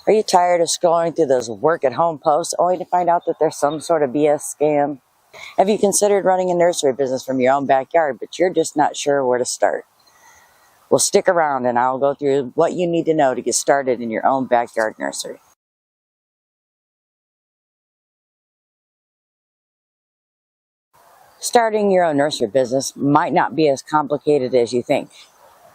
Are you tired of scrolling through those work-at-home posts only to find out that there's some sort of BS scam? Have you considered running a nursery business from your own backyard, but you're just not sure where to start? Well, stick around and I'll go through what you need to know to get started in your own backyard nursery. Starting your own nursery business might not be as complicated as you think.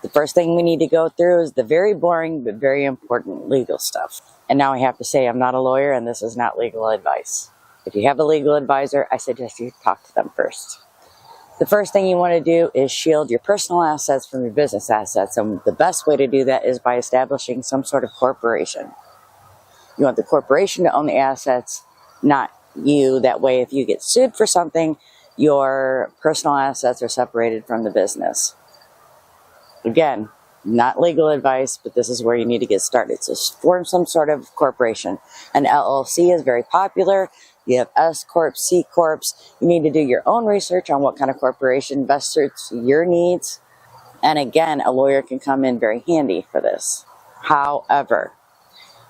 The first thing we need to go through is the very boring but very important legal stuff. And now I have to say I'm not a lawyer and this is not legal advice. If you have a legal advisor, I suggest you talk to them first. The first thing you want to do is shield your personal assets from your business assets. And the best way to do that is by establishing some sort of corporation. You want the corporation to own the assets, not you. That way, if you get sued for something, your personal assets are separated from the business. Again, not legal advice, but this is where you need to get started. So form some sort of corporation. An LLC is very popular. You have S Corp, C Corps. You need to do your own research on what kind of corporation best suits your needs. And again, a lawyer can come in very handy for this. However,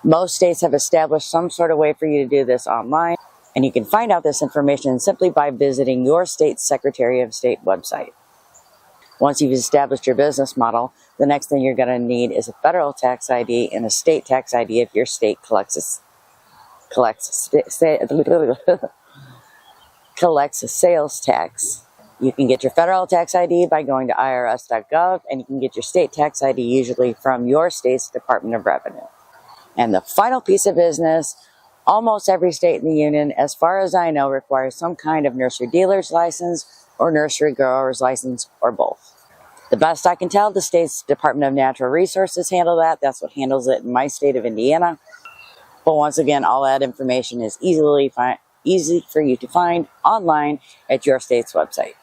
most states have established some sort of way for you to do this online. And you can find out this information simply by visiting your state's Secretary of State website. Once you've established your business model, the next thing you're going to need is a federal tax ID and a state tax ID if your state collects a sales tax. You can get your federal tax ID by going to irs.gov, and you can get your state tax ID usually from your state's Department of Revenue. And the final piece of business, almost every state in the union, as far as I know, requires some kind of nursery dealer's license or nursery grower's license, or both. The best I can tell, the state's Department of Natural Resources handle that. That's what handles it in my state of Indiana. But once again, all that information is easy for you to find online at your state's website.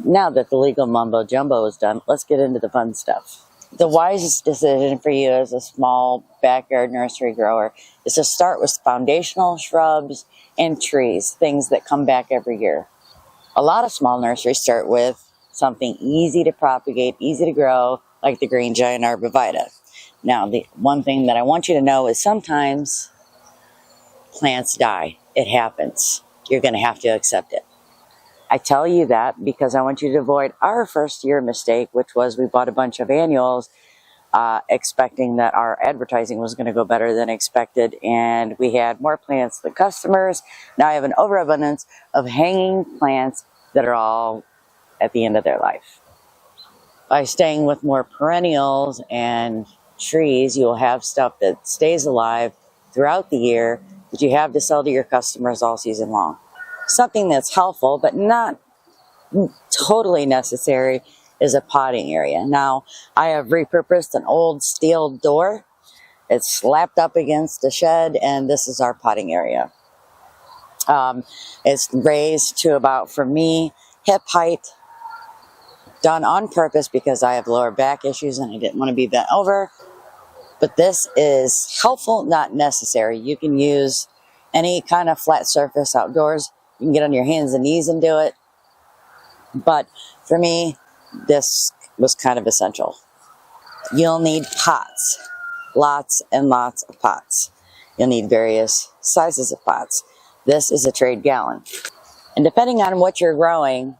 Now that the legal mumbo jumbo is done, let's get into the fun stuff. The wisest decision for you as a small backyard nursery grower is to start with foundational shrubs and trees, things that come back every year. A lot of small nurseries start with something easy to propagate, easy to grow, like the green giant arborvitae. Now, the one thing that I want you to know is sometimes plants die. It happens. You're going to have to accept it. I tell you that because I want you to avoid our first year mistake, which was we bought a bunch of annuals expecting that our advertising was going to go better than expected, and we had more plants than customers. Now I have an overabundance of hanging plants that are all at the end of their life. By staying with more perennials and trees, you'll have stuff that stays alive throughout the year that you have to sell to your customers all season long. Something that's helpful but not totally necessary is a potting area. Now, I have repurposed an old steel door. It's slapped up against a shed, and this is our potting area. It's raised to about, for me, hip height, done on purpose because I have lower back issues and I didn't want to be bent over. But this is helpful, not necessary. You can use any kind of flat surface outdoors. You can get on your hands and knees and do it. But for me, this was kind of essential. You'll need pots, lots and lots of pots. You'll need various sizes of pots. This is a trade gallon. And depending on what you're growing,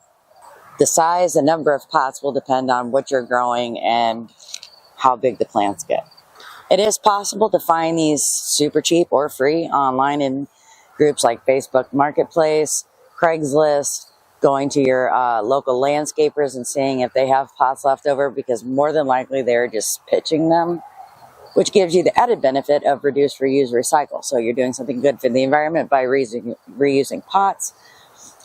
the size and number of pots will depend on what you're growing and how big the plants get. It is possible to find these super cheap or free online in groups like Facebook Marketplace, Craigslist, going to your local landscapers and seeing if they have pots left over, because more than likely they're just pitching them, which gives you the added benefit of reduce, reuse, recycle. So you're doing something good for the environment by reusing pots.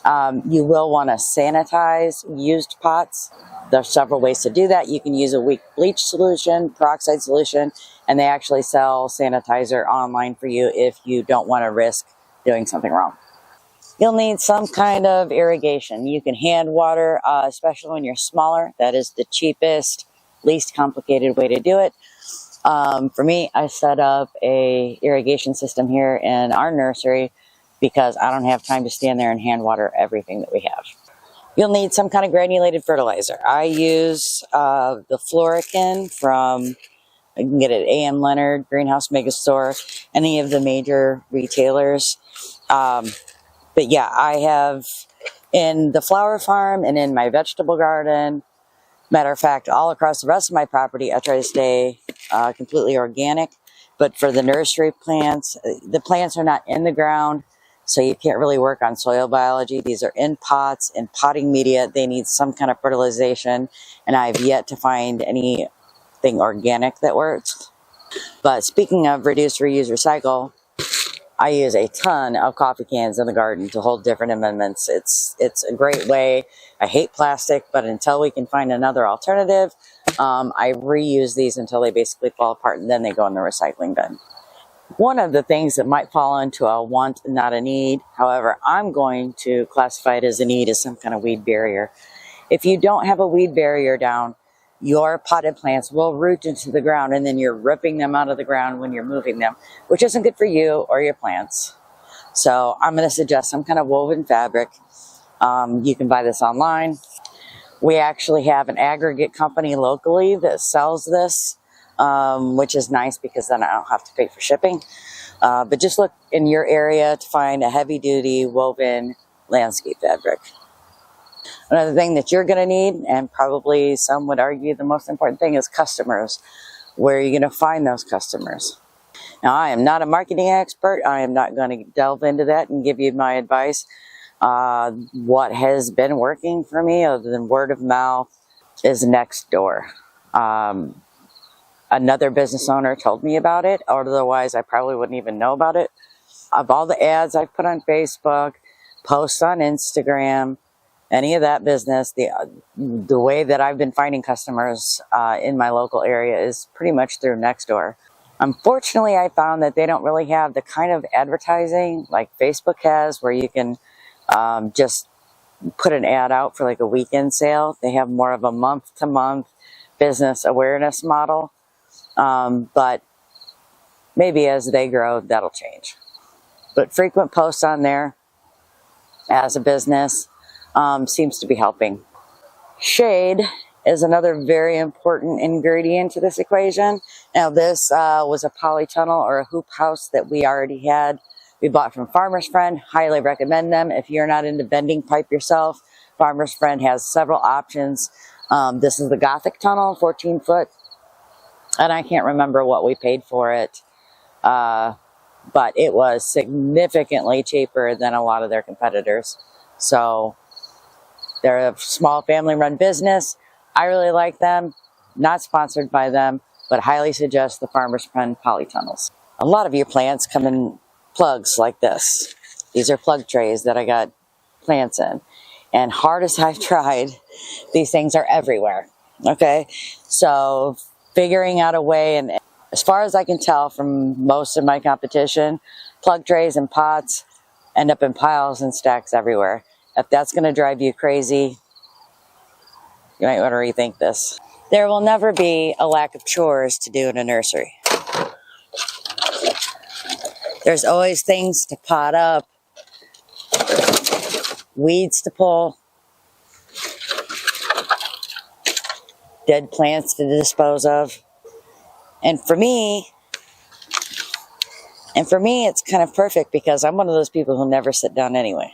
You will want to sanitize used pots. There's several ways to do that. You can use a weak bleach solution, peroxide solution, and they actually sell sanitizer online for you if you don't want to risk doing something wrong. You'll need some kind of irrigation. You can hand water, especially when you're smaller. That is the cheapest, least complicated way to do it. For me, I set up a irrigation system here in our nursery because I don't have time to stand there and hand water everything that we have. You'll need some kind of granulated fertilizer. I use the Florican from, you can get it at A.M. Leonard, Greenhouse Mega Store. any of the major retailers. But yeah, I have in the flower farm and in my vegetable garden. Matter of fact, all across the rest of my property, I try to stay completely organic. But for the nursery plants, the plants are not in the ground, so you can't really work on soil biology. These are in pots, in potting media. They need some kind of fertilization, and I've yet to find anything organic that works. But speaking of reduce, reuse, recycle, I use a ton of coffee cans in the garden to hold different amendments. It's a great way. I hate plastic, but until we can find another alternative, I reuse these until they basically fall apart, and then they go in the recycling bin. One of the things that might fall into a want, not a need, however, I'm going to classify it as a need, is some kind of weed barrier. If you don't have a weed barrier down, your potted plants will root into the ground, and then you're ripping them out of the ground when you're moving them, which isn't good for you or your plants. So I'm going to suggest some kind of woven fabric. You can buy this online. We actually have an aggregate company locally that sells this, which is nice because then I don't have to pay for shipping. But just look in your area to find a heavy-duty woven landscape fabric. Another thing that you're going to need, and probably some would argue the most important thing, is customers. Where are you going to find those customers? Now, I am not a marketing expert. I am not going to delve into that and give you my advice. What has been working for me, other than word of mouth, is Nextdoor. Another business owner told me about it, otherwise I probably wouldn't even know about it. Of all the ads I've put on Facebook, posts on Instagram, any of that business, the way that I've been finding customers in my local area is pretty much through Nextdoor. Unfortunately, I found that they don't really have the kind of advertising like Facebook has, where you can just put an ad out for like a weekend sale. They have more of a month-to-month business awareness model. But maybe as they grow, that'll change. But frequent posts on there as a business seems to be helping. Shade is another very important ingredient to this equation. Now this was a polytunnel or a hoop house that we already had. We bought from Farmer's Friend. Highly recommend them. If you're not into bending pipe yourself, Farmer's Friend has several options. This is the Gothic tunnel, 14 foot. And I can't remember what we paid for it. But it was significantly cheaper than a lot of their competitors. So they're a small family-run business. I really like them. Not sponsored by them, but highly suggest the Farmer's Friend polytunnels. A lot of your plants come in plugs like this. These are plug trays that I got plants in. And hard as I've tried, these things are everywhere. Okay? So figuring out a way, and as far as I can tell from most of my competition, plug trays and pots end up in piles and stacks everywhere. If that's going to drive you crazy, you might want to rethink this. There will never be a lack of chores to do in a nursery. There's always things to pot up, weeds to pull, dead plants to dispose of. And for me, it's kind of perfect because I'm one of those people who never sit down anyway.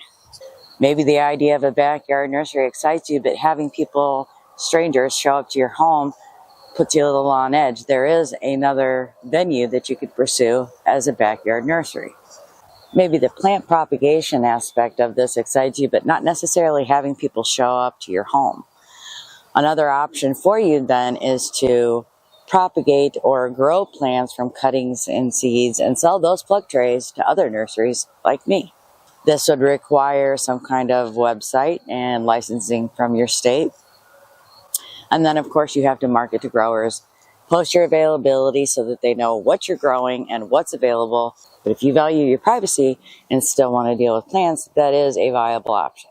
Maybe the idea of a backyard nursery excites you, but having people, strangers, show up to your home puts you a little on edge. There is another venue that you could pursue as a backyard nursery. Maybe the plant propagation aspect of this excites you, but not necessarily having people show up to your home. Another option for you then is to propagate or grow plants from cuttings and seeds and sell those plug trays to other nurseries like me. This would require some kind of website and licensing from your state. And then, of course, you have to market to growers. Post your availability so that they know what you're growing and what's available. But if you value your privacy and still want to deal with plants, that is a viable option.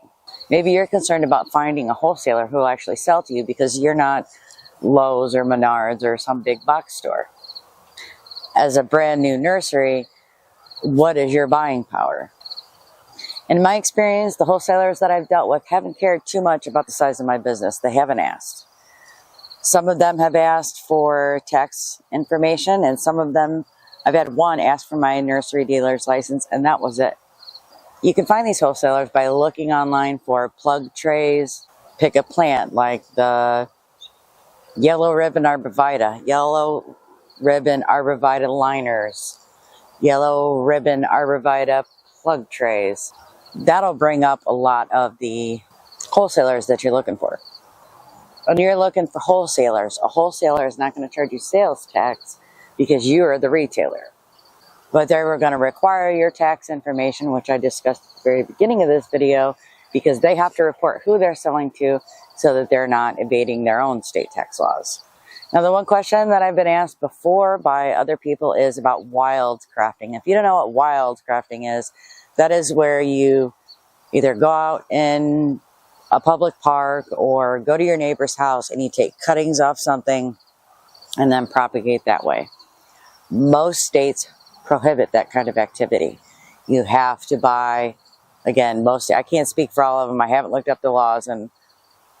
Maybe you're concerned about finding a wholesaler who will actually sell to you because you're not Lowe's or Menards or some big box store. As a brand new nursery, what is your buying power? In my experience, the wholesalers that I've dealt with haven't cared too much about the size of my business. They haven't asked. Some of them have asked for tax information, and some of them I've had one ask for my nursery dealer's license, and that was it. You can find these wholesalers by looking online for plug trays. Pick a plant like the yellow ribbon arborvitae, yellow ribbon arborvitae liners, yellow ribbon arborvitae plug trays. That'll bring up a lot of the wholesalers that you're looking for. When you're looking for wholesalers, a wholesaler is not going to charge you sales tax because you are the retailer. But they were going to require your tax information, which I discussed at the very beginning of this video, because they have to report who they're selling to so that they're not evading their own state tax laws. Now, the one question that I've been asked before by other people is about wild crafting. If you don't know what wild crafting is, that is where you either go out in a public park or go to your neighbor's house and you take cuttings off something and then propagate that way. Most states prohibit that kind of activity. You have to buy, again, I can't speak for all of them. I haven't looked up the laws in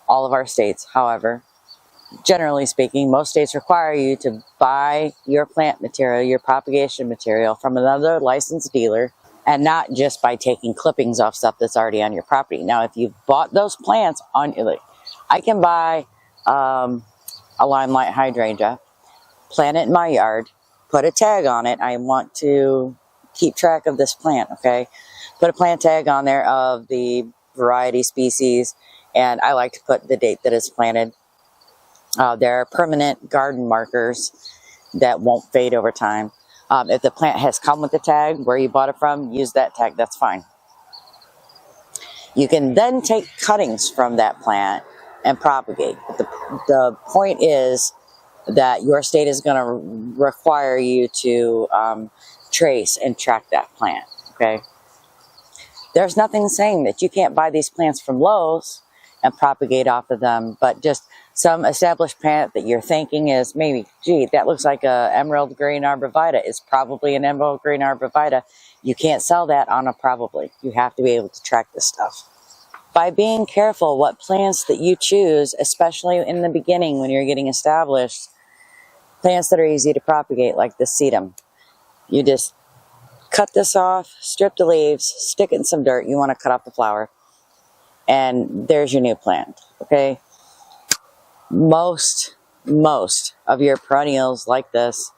all of our states. However, generally speaking, most states require you to buy your plant material, your propagation material from another licensed dealer, and not just by taking clippings off stuff that's already on your property. Now, if you bought those plants I can buy a limelight hydrangea, plant it in my yard, put a tag on it. I want to keep track of this plant, okay? Put a plant tag on there of the variety, species, and I like to put the date that it's planted. There are permanent garden markers that won't fade over time. If the plant has come with the tag where you bought it from, use that tag, that's fine. You can then take cuttings from that plant and propagate. But the point is that your state is going to require you to trace and track that plant, okay? There's nothing saying that you can't buy these plants from Lowe's and propagate off of them, but just some established plant that you're thinking is maybe, gee, that looks like a emerald green arborvitae. It's probably an emerald green arborvitae. You can't sell that on a probably. You have to be able to track this stuff. By being careful what plants that you choose, especially in the beginning when you're getting established, plants that are easy to propagate, like the sedum. You just cut this off, strip the leaves, stick it in some dirt. You want to cut off the flower. And there's your new plant, okay? Most of your perennials like this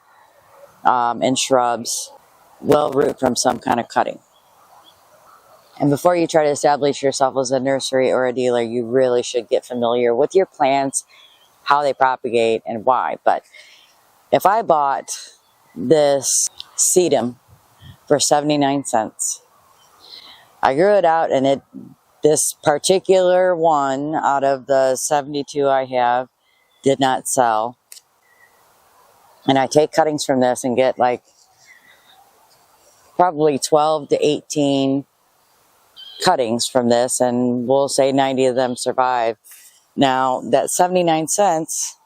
and shrubs will root from some kind of cutting. And before you try to establish yourself as a nursery or a dealer, you really should get familiar with your plants, how they propagate, and why. But if I bought this sedum for 79 cents, I grew it out, and this particular one out of the 72 I have did not sell. And I take cuttings from this and get like probably 12 to 18 cuttings from this, and we'll say 90 of them survive. Now, that 79 cents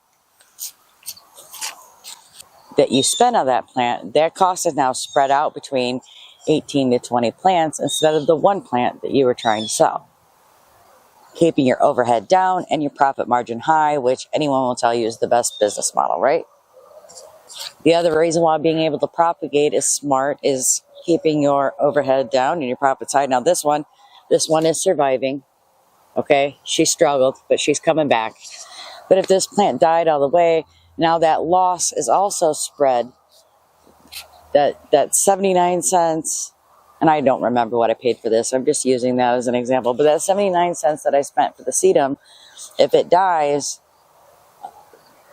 that you spent on that plant, that cost is now spread out between 18 to 20 plants instead of the one plant that you were trying to sell. Keeping your overhead down and your profit margin high, which anyone will tell you is the best business model, right? The other reason why being able to propagate is smart is keeping your overhead down and your profits high. Now this one is surviving, okay? She struggled, but she's coming back. But if this plant died all the way, now that loss is also spread. That 79 cents, and I don't remember what I paid for this. I'm just using that as an example. But that 79 cents that I spent for the sedum, if it dies,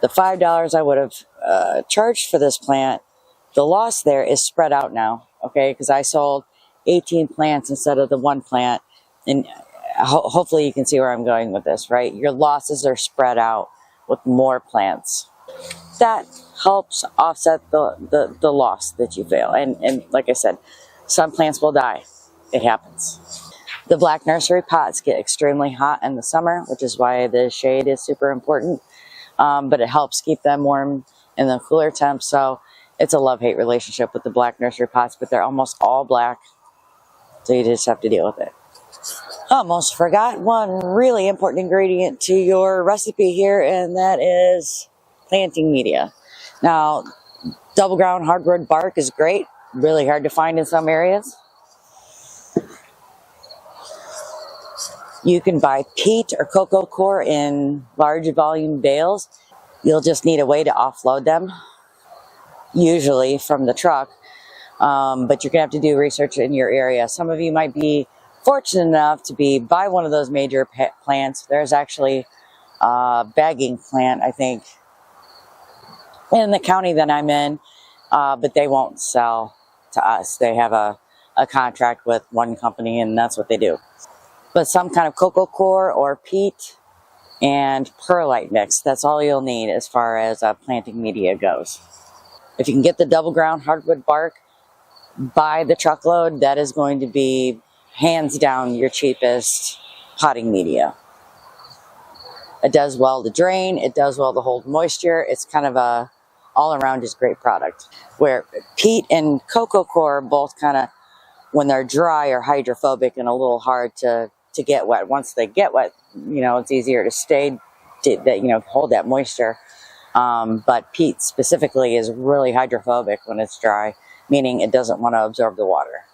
the $5 I would have charged for this plant, the loss there is spread out now, okay? Because I sold 18 plants instead of the one plant. And hopefully you can see where I'm going with this, right? Your losses are spread out with more plants. That helps offset the loss that you fail. And like I said, some plants will die. It happens. The black nursery pots get extremely hot in the summer, which is why the shade is super important. But it helps keep them warm in the cooler temps. So it's a love-hate relationship with the black nursery pots, but they're almost all black. So you just have to deal with it. Almost forgot one really important ingredient to your recipe here, and that is planting media. Now, Double ground hardwood bark is great, really hard to find in some areas. You can buy peat or cocoa core in large volume bales. You'll just need a way to offload them, usually from the truck, but you're gonna have to do research in your area. Some of you might be fortunate enough to be by one of those major plants. There's actually a bagging plant, I think, in the county that I'm in, but they won't sell to us. They have a contract with one company, and that's what they do. But some kind of cocoa core or peat and perlite mix, that's all you'll need as far as planting media goes. If you can get the double ground hardwood bark by the truckload, that is going to be hands down your cheapest potting media. It does well to drain, it does well to hold moisture. It's kind of a all around just great product. Where peat and cocoa core both kind of, when they're dry, are hydrophobic and a little hard to get wet. Once they get wet, you know, it's easier to hold that moisture. But peat specifically is really hydrophobic when it's dry, meaning it doesn't want to absorb the water.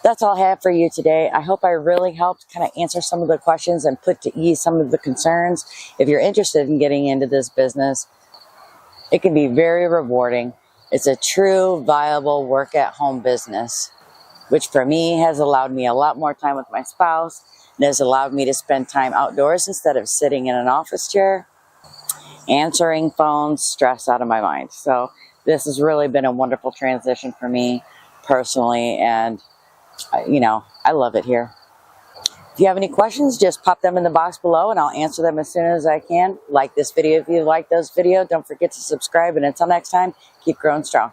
That's all I have for you today. I hope I really helped kind of answer some of the questions and put to ease some of the concerns. If you're interested in getting into this business, it can be very rewarding. It's a true, viable work-at-home business, which for me has allowed me a lot more time with my spouse. It has allowed me to spend time outdoors instead of sitting in an office chair, answering phones, stressed out of my mind. So this has really been a wonderful transition for me personally, and you know, I love it here. If you have any questions, just pop them in the box below and I'll answer them as soon as I can. Like this video if you like this video. Don't forget to subscribe, and until next time, keep growing strong.